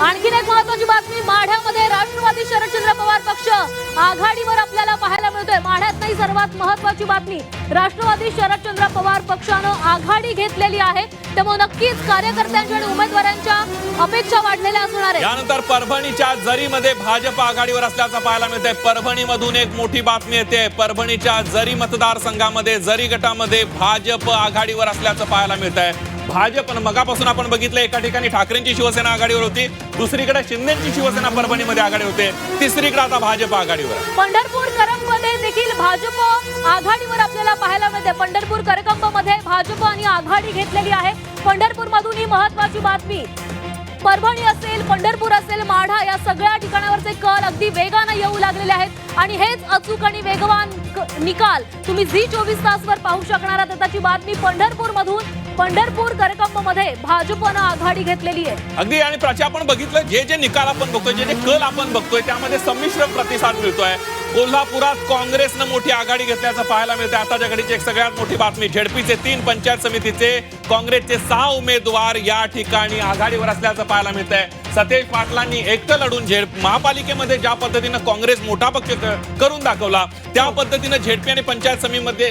आणखीन एक महत्त्वाची बातमी, माढ्यामध्ये राष्ट्रवादी शरदचंद्र पवार पक्ष आघाडीवर आपल्याला पाहायला मिळतोय। माढ्यात नाही सर्वात महत्त्वाची बातमी, राष्ट्रवादी शरदचंद्र पवार पक्षानं आघाडी घेतलेली आहे, त्यामुळे नक्कीच कार्यकर्त्यांच्या आणि उमेदवारांच्या अपेक्षा वाढलेल्या असणार आहे। यानंतर परभणीच्या जरीमध्ये भाजप आघाडीवर असल्याचं पाहायला मिळतंय। परभणीमधून एक मोठी बातमी येते, परभणीच्या जरी मतदारसंघामध्ये जरी गटामध्ये भाजप आघाडीवर असल्याचं पाहायला मिळतंय। भाजप मगापासून आपण बघितलं, एका ठिकाणी ठाकरेंची शिवसेना आघाडीवर होती, दुसरीकडे शिंदेची शिवसेना परभणीमध्ये आघाडी होते, तिसरीकडे आता भाजप आघाडीवर आहे। पंढरपूर करकंबमध्ये देखील भाजप आघाडीवर आपल्याला पाहायला मिळते। पंढरपूर करकंबमध्ये भाजपने आघाडी घेतलेली आहे। पंढरपूर मधून ही महत्त्वाची बातमी, परभणी असेल, पंढरपूर असेल, माढा या सगळ्या ठिकाणावरचे कल अगदी वेगाने येऊ लागलेले आहेत आणि हेच अचूक आणि वेगवान निकाल तुम्ही झी24 तासवर पाहू शकणार आहात। त्याची बातमी पंढरपूर मधून, पंढरपूर करकंबमध्ये भाजपने आघाडी घेतलेली आहे। अगदी आणि प्रचार आपण बघितलं, जे निकाल आपण बघतोय, जे कल आपण बघतोय, त्यामध्ये संमिश्र प्रतिसाद मिळतोय। कोल्हापुरात काँग्रेसनं मोठी आघाडी घेतल्याचं पाहायला मिळतंय। आताच्या घडीची एक सगळ्यात मोठी बातमी, झेडपीचे 3 पंचायत समितीचे काँग्रेसचे 6 उमेदवार या ठिकाणी आघाडीवर असल्याचं पाहायला मिळतंय। सतेज पाटलांनी एकटं लढून महापालिकेमध्ये ज्या पद्धतीनं काँग्रेस मोठा पक्ष करून दाखवला, त्या पद्धतीनं झेडपी आणि पंचायत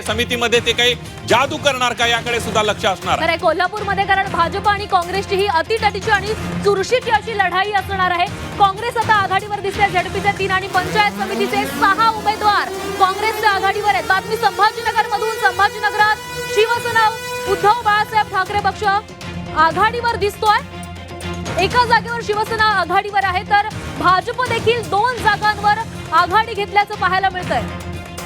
समितीमध्ये ते काही जादू करणार का, याकडे सुद्धा लक्ष असणार आहे। कोल्हापूरमध्ये कारण भाजप आणि काँग्रेसची ही अतिटटीची आणि चुरशीची अशी लढाई असणार आहे। काँग्रेस आता आघाडीवर दिसते, झेडपीचे 3 आणि पंचायत समितीचे 6 उमेदवार काँग्रेसच्या आघाडीवर आहेत। बातमी संभाजीनगर मधून, संभाजीनगरात शिवसेना उद्धव बाळासाहेब ठाकरे पक्ष आघाडीवर दिसतोय। एका जागेवर शिवसेना आघाडीवर आहे, तर भाजप देखील 2 जागांवर आघाडी घेतल्याचं पाहायला मिळतंय।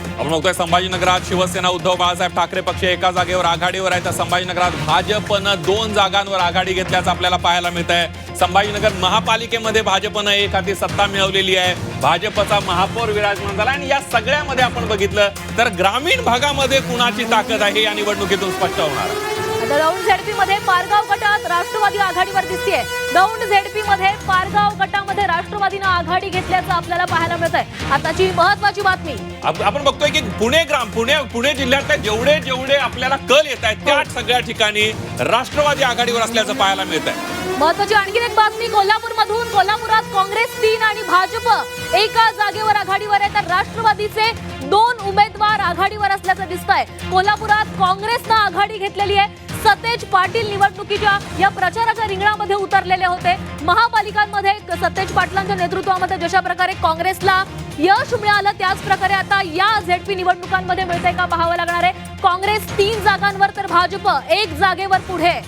आपण बघतोय संभाजीनगरात शिवसेना उद्धव बाळासाहेब ठाकरे पक्ष एका जागेवर आघाडीवर आहे, तर संभाजीनगरात भाजपनं 2 जागांवर आघाडी घेतल्याचं आपल्याला पाहायला मिळतंय। संभाजीनगर महापालिकेमध्ये भाजपनं एक हाती सत्ता मिळवलेली आहे, भाजपचा महापौर विराजमान झाला आणि या सगळ्यामध्ये आपण बघितलं तर ग्रामीण भागामध्ये कुणाची ताकद आहे या निवडणुकीतून स्पष्ट होणार आहे। दौंड झेडपी मध्ये पारगाव गटात राष्ट्रवादी आघाडीवर दिसतेय। दौंड झेडपी मध्ये पारगाव गटामध्ये राष्ट्रवादीनं आघाडी घेतल्याचं आपल्याला पाहायला मिळतंय। आताची महत्त्वाची बातमी, आपण बघतोय की पुणे जिल्ह्यातले जेवढे आपल्याला कल येत आहेत, त्या सगळ्या ठिकाणी राष्ट्रवादी आघाडीवर असल्याचं पाहायला मिळत आहे। महत्त्वाची आणखी एक बातमी, कोल्हापूर मधून, कोल्हापुरात काँग्रेस 3 आणि भाजप एका जागेवर आघाडीवर आहे, तर राष्ट्रवादीचे 2 उमेदवार आघाडीवर असल्याचं दिसतंय। कोल्हापुरात काँग्रेसनं आघाडी घेतलेली आहे। सतेज पाटील निवडणुकीच्या या प्रचाराच्या रिंगणामध्ये उतरलेले होते। महापालिकांमध्ये सतेज पाटलांच्या नेतृत्वामध्ये जशा प्रकारे काँग्रेसला यश मिळालं, त्याच प्रकारे आता या झेडपी निवडणुकांमध्ये मिळतंय का पाहावं लागणार आहे। काँग्रेस 3 जागांवर, तर भाजप 1 जागेवर पुढे।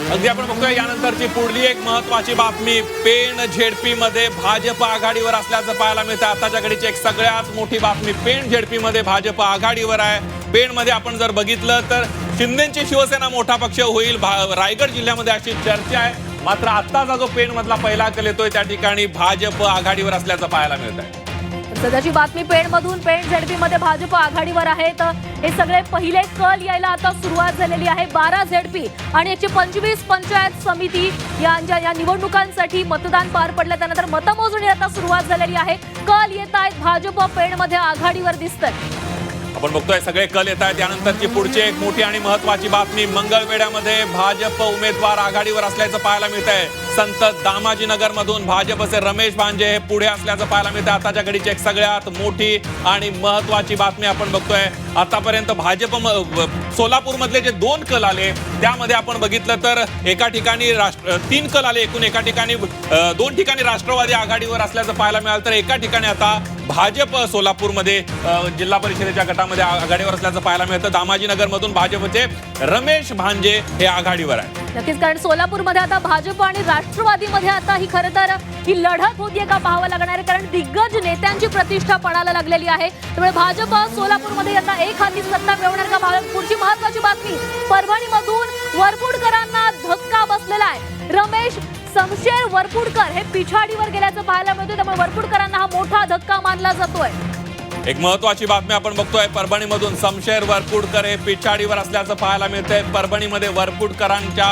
अगदी आपण बघतोय यानंतरची पुढली एक महत्त्वाची बातमी, पेण झेडपी मध्ये भाजप आघाडीवर असल्याचं पाहायला मिळतं। आताच्या घडीची एक सगळ्यात मोठी बातमी, पेण झेडपी मध्ये भाजप आघाडीवर आहे। पेण मध्ये आपण जर बघितलं तर शिंदेची शिवसेना मोठा पक्ष होईल, रायगड जिल्ह्यामध्ये अशी चर्चा आहे। मात्र आत्ताचा जो पेण मधला पहिला कल येतोय, त्या ठिकाणी भाजप आघाडीवर असल्याचं पाहायला मिळत आहे। सध्याची बातमी, पेण मधून, पेण झेडपी मध्ये भाजप आघाडीवर आहे, तर हे सगळे पहिले कल यायला आता सुरुवात झालेली आहे। 12 झेडपी आणि 125 पंचायत समिती या निवडणुकांसाठी मतदान पार पडलं, त्यानंतर मतमोजणी आता सुरुवात झालेली आहे। कल येत आहेत, भाजप पेण मध्ये आघाडीवर दिसतंय। आपण बघतोय सगळे कल येत आहेत। त्यानंतरची पुढची एक मोठी आणि महत्त्वाची बातमी, मंगळवेढ्यामध्ये भाजप उमेदवार आघाडीवर असल्याचं पाहायला मिळतंय। संत दामाजीनगर मधून भाजपचे रमेश भांजे हे पुढे असल्याचं पाहायला मिळतंय। आताच्या घडीची एक सगळ्यात मोठी आणि महत्त्वाची बातमी आपण बघतोय। आतापर्यंत भाजप सोलापूर मधले जे 2 कल आले, त्यामध्ये आपण बघितलं तर एका ठिकाणी 3 कल आले एकूण, एका ठिकाणी 2 ठिकाणी राष्ट्रवादी आघाडीवर असल्याचं पाहायला मिळालं, तर एका ठिकाणी आता भाजप सोलापूरमध्ये जिल्हा परिषदेच्या गटामध्ये आघाडीवर असल्याचं पाहायला मिळतं। दामाजीनगर मधून भाजपचे रमेश भांजे हे आघाडीवर आहे। नक्कीच, कारण सोलापूरमध्ये आता भाजप आणि राष्ट्रवादीमध्ये आता ही खरं तर ही लढत होतीये का पाहावं लागणार आहे, कारण दिग्गज नेत्यांची प्रतिष्ठा पणाला लागलेली आहे। त्यामुळे भाजप सोलापूरमध्ये आता एक हाती सत्ता मिळवणार का? पुढची महत्त्वाची बातमी, परभणीमधून वरपुडकरांना धक्का बसलेला आहे। रमेश समशेर वरपुडकर हे पिछाडीवर गेल्याचं पाहायला मिळतंय, त्यामुळे वरपुडकरांना हा मोठा धक्का मानला जातोय। एक महत्त्वाची बातमी आपण बघतोय, परभणीमधून समशेर वरपुडकर हे पिछाडीवर असल्याचं पाहायला मिळतंय। परभणीमध्ये वरपुडकरांच्या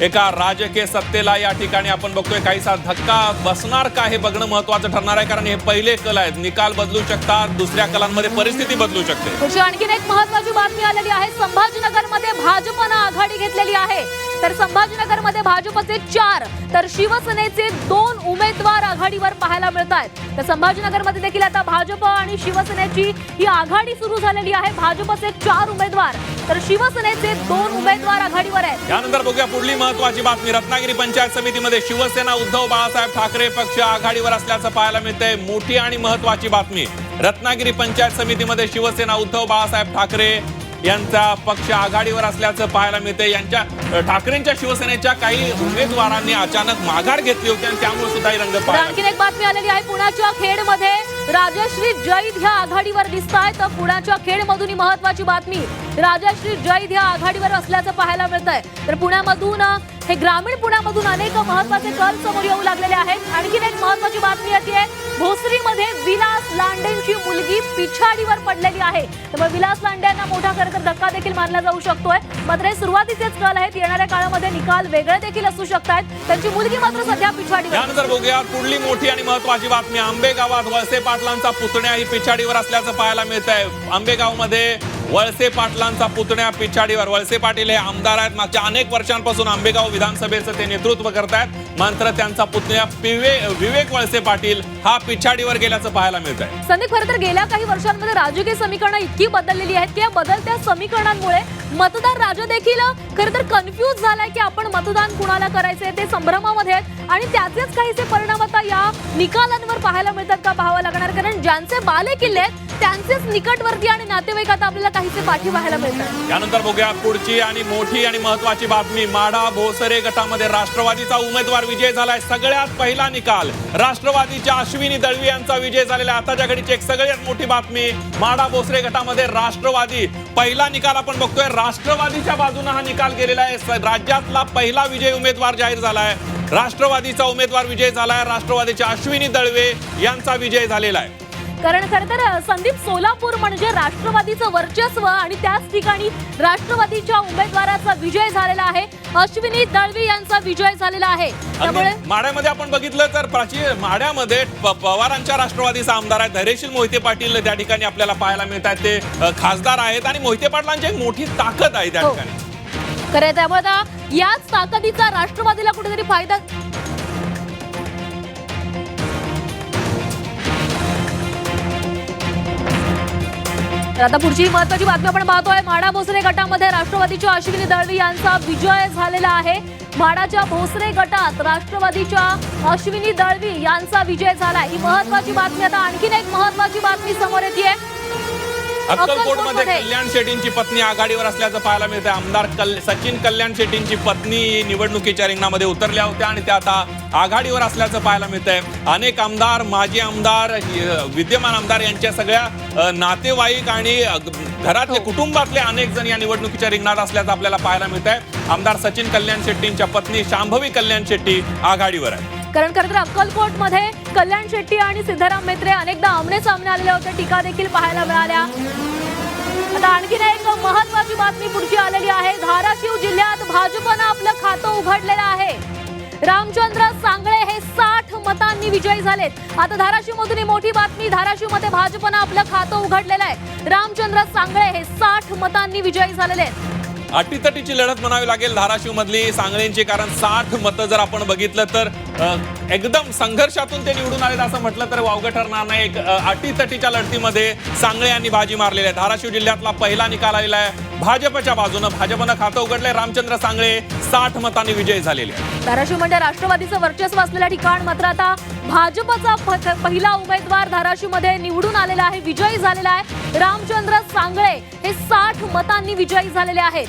एका राजकीय सत्तेला या ठिकाणी आपण बघतोय काहीसा धक्का बसणार का, हे बघणं महत्त्वाचं ठरणार आहे, कारण हे पहिले कल आहेत, निकाल बदलू शकतात, दुसऱ्या कलांमध्ये परिस्थिती बदलू शकते। आणखीन एक महत्त्वाची बातमी आलेली आहे, संभाजीनगरमध्ये भाजपनं आघाडी घेतलेली आहे। तर संभाजीनगरमध्ये भाजपचे 4 तर शिवसेनेचे 2 उमेदवार आघाडीवर पाहायला मिळत आहेत। तर संभाजीनगरमध्ये देखील आता भाजप आणि शिवसेनेची ही आघाडी सुरू झालेली आहे। भाजपचे 4 उमेदवार तर शिवसेनेचे 2 उमेदवार आघाडीवर आहेत। यानंतर बघूया पुढली महत्त्वाची बातमी। रत्नागिरी पंचायत समितीमध्ये शिवसेना उद्धव बाळासाहेब ठाकरे पक्ष आघाडीवर असल्याचं पाहायला मिळतंय। मोठी आणि महत्त्वाची बातमी। रत्नागिरी पंचायत समितीमध्ये शिवसेना उद्धव बाळासाहेब ठाकरे यांचा पक्ष आघाडीवर असल्याचं पाहायला मिळते। यांच्या ठाकरेंच्या शिवसेनेच्या काही उमेदवारांनी अचानक माघार घेतली होती आणि त्यामुळे सुद्धा ही रंगत पाहायला आणखी एक बातमी आलेली आहे। पुण्याच्या खेडमध्ये राजश्री जैद ह्या आघाडीवर दिसतायत। तर पुण्याच्या खेडमधून ही महत्त्वाची बातमी। राजश्री जैद ह्या आघाडीवर असल्याचं पाहायला मिळतंय। तर पुण्यामधून हे ग्रामीण पुण्यामधून अनेक महत्त्वाचे कल समोर येऊ लागलेले आहेत। आणखी एक महत्त्वाची बातमी येते भोसरीमध्ये विलास लांडेंची मुलगी पिछाडीवर पडलेली आहे। त्यामुळे विलास लांडेंना मोठा खरतर धक्का देखील मानला जाऊ शकतोय। मात्र सुरुवातीचेच कल आहेत, येणाऱ्या काळामध्ये निकाल वेगळे देखील असू शकतात। त्यांची मुलगी मात्र सध्या पिछाडीवर। त्यानंतर बघूया पुढली मोठी आणि महत्त्वाची बातमी। आंबेगावात वळसे पाटलांचा पुतण्या ही पिछाडीवर असल्याचं पाहायला मिळतंय। आंबेगावमध्ये वळसे पाटलांचा पुतण्या पिछाडीवर। वळसे पाटील हे आमदार आहेत, मागच्या अनेक वर्षांपासून आंबेगाव विधानसभेचं ते नेतृत्व करतायत। मात्र त्यांचा पुतण्या विवेक वळसे पाटील हा पिछाडीवर गेल्याचं पाहायला मिळत आहे। संदीप, खरं तर गेल्या काही वर्षांमध्ये राजकीय समीकरणं इतकी बदललेली आहेत की या बदलत्या समीकरणांमुळे मतदार राजा देखील खरं तर कन्फ्यूज झालाय की आपण मतदान कुणाला करायचंय, ते संभ्रमामध्ये आहेत आणि त्याचेच काहीसे परिणाम आता या निकालांवर पाहायला मिळतात का पाहावं लागणार। कारण ज्यांचे बाले किल्ले आहेत त्यांचेच निकटवर्ती आणि नातेवाईक आता आपल्याला काहीसे पाठी पाहायला मिळतात। यानंतर बघूया पुढची आणि मोठी आणि महत्त्वाची बातमी। माढा भोसरे गटामध्ये राष्ट्रवादीचा उमेदवार विजय झालाय। सगळ्यात पहिला निकाल राष्ट्रवादीच्या अश्विनी दळवी यांचा विजय झालेला। आताच्या घडीची एक सगळ्यात मोठी बातमी। माढा भोसरे गटामध्ये राष्ट्रवादी पहिला निकाल आपण बघतोय। राष्ट्रवादीच्या बाजूने हा निकाल गेलेला आहे। राज्यातला पहिला विजय उमेदवार जाहीर झालाय। राष्ट्रवादीचा उमेदवार विजय झालाय। राष्ट्रवादीच्या अश्विनी दळवे यांचा विजय झालेला आहे। कारण खरं तर संदीप, सोलापूर म्हणजे राष्ट्रवादीचं वर्चस्व आणि त्याच ठिकाणी राष्ट्रवादीच्या उमेदवाराचा विजय झालेला आहे। अश्विनी दळवी यांचा विजय झालेला आहे। त्यामुळे माढ्यामध्ये आपण बघितलं तर माढ्यामध्ये पवारांच्या राष्ट्रवादीचा आमदार आहे धैर्यशील मोहिते पाटील त्या ठिकाणी आपल्याला पाहायला मिळत आहेत। ते खासदार आहेत आणि मोहिते पाटलांची एक मोठी ताकद आहे त्या ठिकाणी। खरं त्यामुळे याच ताकदीचा राष्ट्रवादीला कुठेतरी फायदा। आता पुढची महत्त्वाची बातमी आपण पाहतोय। माढा भोसरे गटामध्ये राष्ट्रवादीच्या अश्विनी दळवी यांचा विजय झालेला आहे। माढाच्या भोसरे गटात राष्ट्रवादीच्या अश्विनी दळवी यांचा विजय झाला। ही महत्त्वाची बातमी। आता आणखीन एक महत्त्वाची बातमी समोर येते। अक्कलकोटमध्ये कल्याण शेट्टींची पत्नी आघाडीवर असल्याचं पाहायला मिळतंय। आमदार सचिन कल्याण शेट्टींची पत्नी निवडणुकीच्या रिंगणामध्ये उतरल्या होत्या आणि त्या आता आघाडीवर असल्याचं पाहायला मिळतंय। अनेक आमदार, माजी आमदार, विद्यमान आमदार यांच्या सगळ्या नातेवाईक आणि घरातले कुटुंबातले अनेक जण या निवडणुकीच्या रिंगणात असल्याचं आपल्याला पाहायला मिळतंय। आमदार सचिन कल्याण शेट्टींच्या पत्नी शांभवी कल्याण शेट्टी आघाडीवर आहे। कारण खरं तर अक्कलकोटमध्ये कल्याण शेट्टी आणि सिद्धराम मेत्रे अनेकदा आमने सामने आलेले होते, टीका देखील पाहायला मिळाल्या। आता आणखीन एक महत्त्वाची बातमी पुढची आलेली आहे। धाराशिव जिल्ह्यात भाजपनं आपलं खातं उघडलेलं आहे। रामचंद्र सांगळे हे 60 मतांनी विजयी झालेत। आता धाराशिव मधून मोठी बातमी। धाराशिव मध्ये भाजपनं आपलं खातं उघडलेलं आहे। रामचंद्र सांगळे हे 60 मतांनी विजयी झालेले आहेत। अटीतटीची लढत म्हणावी लागेल धाराशिव मधली सांगळेंची, कारण 60 मतं जर आपण बघितलं तर एकदम संघर्षातून ते निवडून आलेत असं म्हटलं तर वावगं ठरणार नाही। एक अटीतटीच्या लढतीमध्ये सांगळे यांनी बाजी मारलेली आहे। धाराशिव जिल्ह्यातला पहिला निकाल आलेला आहे भाजपच्या बाजूनं। भाजपनं खातं उघडलंय। रामचंद्र सांगळे 60 मतांनी विजयी झालेले आहे। धाराशिव म्हणजे राष्ट्रवादीचं वर्चस्व असलेलं ठिकाण, मात्र आता भाजपचा पहिला उमेदवार धाराशिव मध्ये निवडून आलेला आहे, विजयी झालेला आहे। रामचंद्र सांगळे हे 60 मतांनी विजयी झालेले आहेत।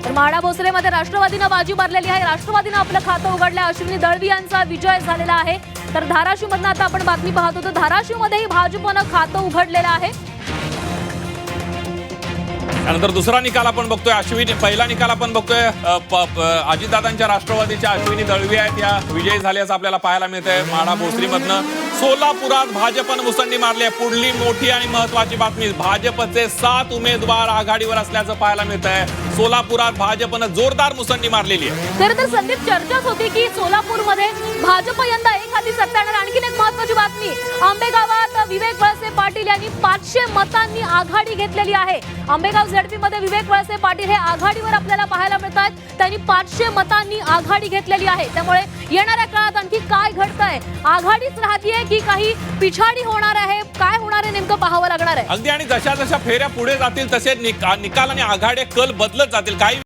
तर माढा भोसरेमध्ये राष्ट्रवादीनं बाजी मारलेली आहे। राष्ट्रवादीनं आपलं खातं उघडलं। अश्विनी दळवी यांचा विजय झालेला आहे। तर धाराशिव मधनं आता आपण बातमी पाहत होतो। धाराशिव मध्येही भाजपनं खातं उघडलेलं आहे। त्यानंतर दुसरा निकाल आपण बघतोय। अश्विनी पहिला निकाल आपण बघतोय अजितदादांच्या राष्ट्रवादीच्या अश्विनी दळवी आहेत, या विजयी झाल्याचं आपल्याला पाहायला मिळतंय। माढा भोसरीमधनं सोलापुरात भाजपनं मुसंडी मारली आहे। पुढली मोठी आणि महत्त्वाची बातमी। भाजपचे 7 उमेदवार आघाडीवर असल्याचं पाहायला मिळतंय। सोलापुरात भाजपनं जोरदार मुसंडी मारलेली आहे। खरं तर संदीप, चर्चाच होती की सोलापूरमध्ये भाजप यंदा एखादी सत्ता येणार। आणखीन एक महत्त्वाची बातमी। आंबेगावात विवेक वळसे पाटील पाटील यांनी 500 मतांनी आघाडी घेतलेली आहे. आंबेगाव झेडपी मध्ये विवेक वळसे पाटील हे आघाडीवर आपल्याला पाहायला मिळतात. त्यांनी 500 मतांनी आघाडी घेतलेली आहे. त्यामुळे येणाऱ्या काळात आणखी काय घडतंय, आघाडीच राहतीये की काही पिछाडी होणार आहे, काय होणार आहे नेमकं पाहावं लागणार आहे. अगदी आणि जशा जशा फेऱ्या पुढे जातील तसे निकाल आणि आघाडी कल बदलत जातील. काही